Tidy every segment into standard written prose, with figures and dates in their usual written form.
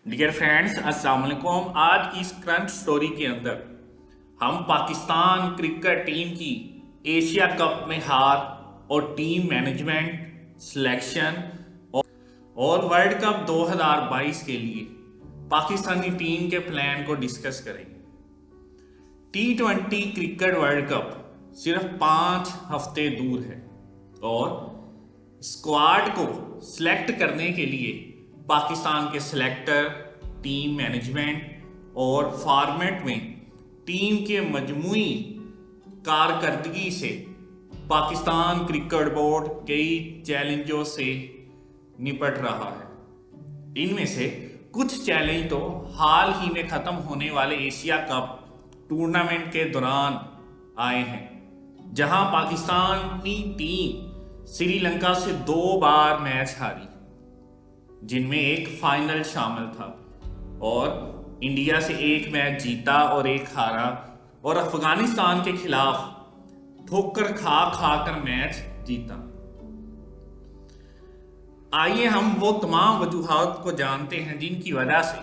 Dear friends, अस्सलाम वालेकुम। आज की इस क्रंच स्टोरी के अंदर हम पाकिस्तान क्रिकेट टीम की एशिया कप में हार और टीम मैनेजमेंट सिलेक्शन और वर्ल्ड कप 2022 के लिए पाकिस्तानी टीम के प्लान को डिस्कस करेंगे। T20 क्रिकेट वर्ल्ड कप सिर्फ 5 हफ्ते दूर है और स्क्वाड को सिलेक्ट करने के लिए पाकिस्तान के सिलेक्टर, टीम मैनेजमेंट और फॉर्मेट में टीम के मजमूई कारकर्दगी से पाकिस्तान क्रिकेट बोर्ड कई चैलेंजों से निपट रहा है। इनमें से कुछ चैलेंज तो हाल ही में खत्म होने वाले एशिया कप टूर्नामेंट के दौरान आए हैं, जहां पाकिस्तानी टीम श्रीलंका से 2 बार मैच हारी, जिनमें एक फाइनल शामिल था, और इंडिया से एक मैच जीता और एक हारा, और अफगानिस्तान के खिलाफ ठोकर खा खा कर मैच जीता। आइए हम वो तमाम वजूहात को जानते हैं जिनकी वजह से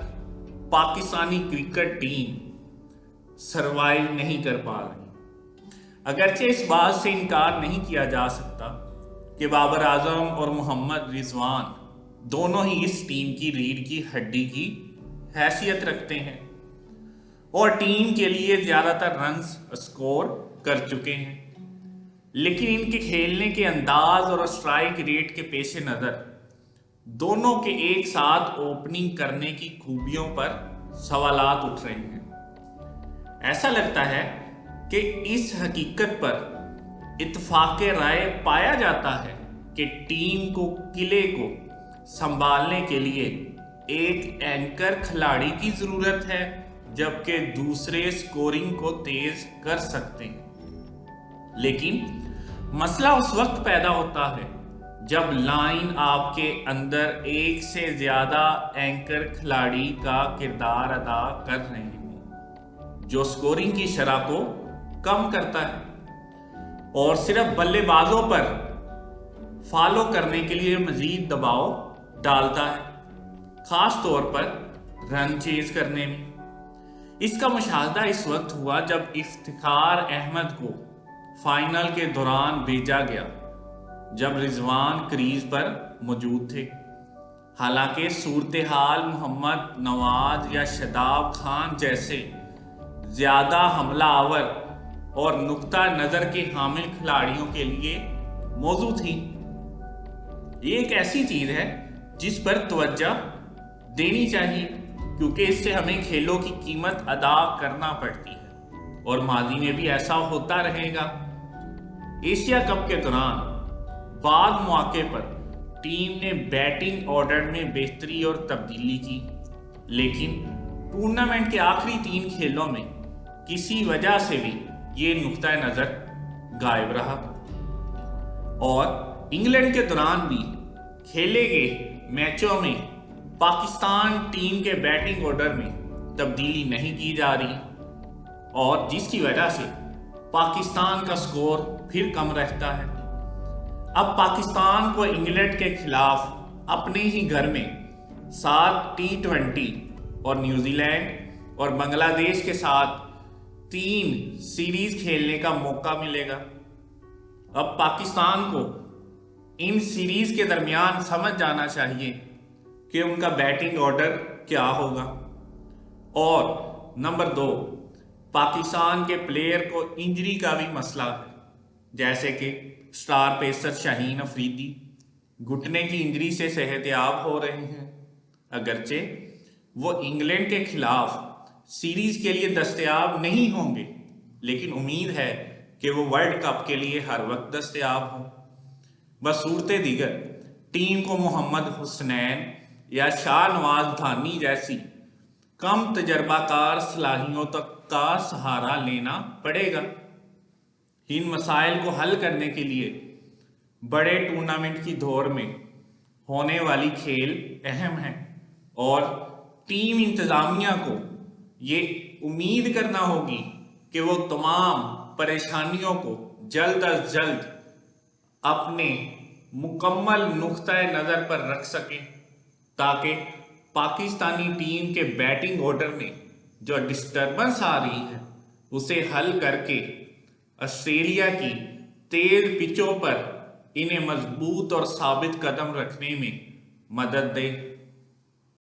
पाकिस्तानी क्रिकेट टीम सरवाइव नहीं कर पा रही। अगरचे इस बात से इनकार नहीं किया जा सकता कि बाबर आजम और मोहम्मद रिजवान दोनों ही इस टीम की रीढ़ की हड्डी की हैसियत रखते हैं और टीम के लिए ज्यादातर रन्स स्कोर कर चुके हैं, लेकिन इनके खेलने के अंदाज और स्ट्राइक रेट के पेश नज़र दोनों के एक साथ ओपनिंग करने की खूबियों पर सवालात उठ रहे हैं। ऐसा लगता है कि इस हकीकत पर इत्तेफाक राय पाया जाता है कि टीम को किले को संभालने के लिए एक एंकर खिलाड़ी की जरूरत है, जबकि दूसरे स्कोरिंग को तेज कर सकते हैं। लेकिन मसला उस वक्त पैदा होता है जब लाइन आपके अंदर एक से ज्यादा एंकर खिलाड़ी का किरदार अदा कर रहे हैं, जो स्कोरिंग की शरह को कम करता है और सिर्फ बल्लेबाजों पर फॉलो करने के लिए मजीद दबाव डालता है, खास तौर पर रन चेज करने में। इसका मुशाहदा इस वक्त हुआ जब इफ्तिखार अहमद को फाइनल के दौरान भेजा गया, जब रिजवान क्रीज पर मौजूद थे। हालांकि सूरत हाल मोहम्मद नवाज या शादाब खान जैसे ज्यादा हमलावर और नुक्ता नजर के हामिल खिलाड़ियों के लिए मौजूद थी। ये एक ऐसी चीज है जिस पर तवज्जो देनी चाहिए, क्योंकि इससे हमें खेलों की कीमत अदा करना पड़ती है और माजी में भी ऐसा होता रहेगा। एशिया कप के दौरान बाद मौके पर टीम ने बैटिंग ऑर्डर में बेहतरी और तब्दीली की, लेकिन टूर्नामेंट के आखिरी 3 खेलों में किसी वजह से भी ये नुक्ता नजर गायब रहा और इंग्लैंड के दौरान भी खेले गए मैचों में पाकिस्तान टीम के बैटिंग ऑर्डर में तब्दीली नहीं की जा रही, और जिसकी वजह से पाकिस्तान का स्कोर फिर कम रहता है। अब पाकिस्तान को इंग्लैंड के खिलाफ अपने ही घर में 7 T20 और न्यूजीलैंड और बांग्लादेश के साथ 3 सीरीज खेलने का मौका मिलेगा। अब पाकिस्तान को इन सीरीज के दरमियान समझ जाना चाहिए कि उनका बैटिंग ऑर्डर क्या होगा। और नंबर 2, पाकिस्तान के प्लेयर को इंजरी का भी मसला है, जैसे कि स्टार पेसर शाहीन अफरीदी घुटने की इंजरी से सेहतयाब हो रहे हैं। अगरचे वो इंग्लैंड के खिलाफ सीरीज के लिए दस्तयाब नहीं होंगे, लेकिन उम्मीद है कि वो वर्ल्ड कप के लिए हर वक्त दस्तयाब हो। बस सूरत दीगर टीम को मोहम्मद हुसनैन या शाहनवाज धानी जैसी कम तजर्बाकार सलाहियतों का सहारा लेना पड़ेगा। इन मसाइल को हल करने के लिए बड़े टूर्नामेंट की दौर में होने वाली खेल अहम है और टीम इंतजामिया को ये उम्मीद करना होगी कि वो तमाम परेशानियों को जल्द अज जल्द अपने मुकम्मल नुक्ता नज़र पर रख सकें, ताकि پاکستانی ٹیم کے بیٹنگ آرڈر میں جو ڈسٹربنس آ رہی ہے اسے حل کر کے آسٹریلیا کی تیز پچوں پر انہیں مضبوط اور ثابت قدم رکھنے میں مدد دے۔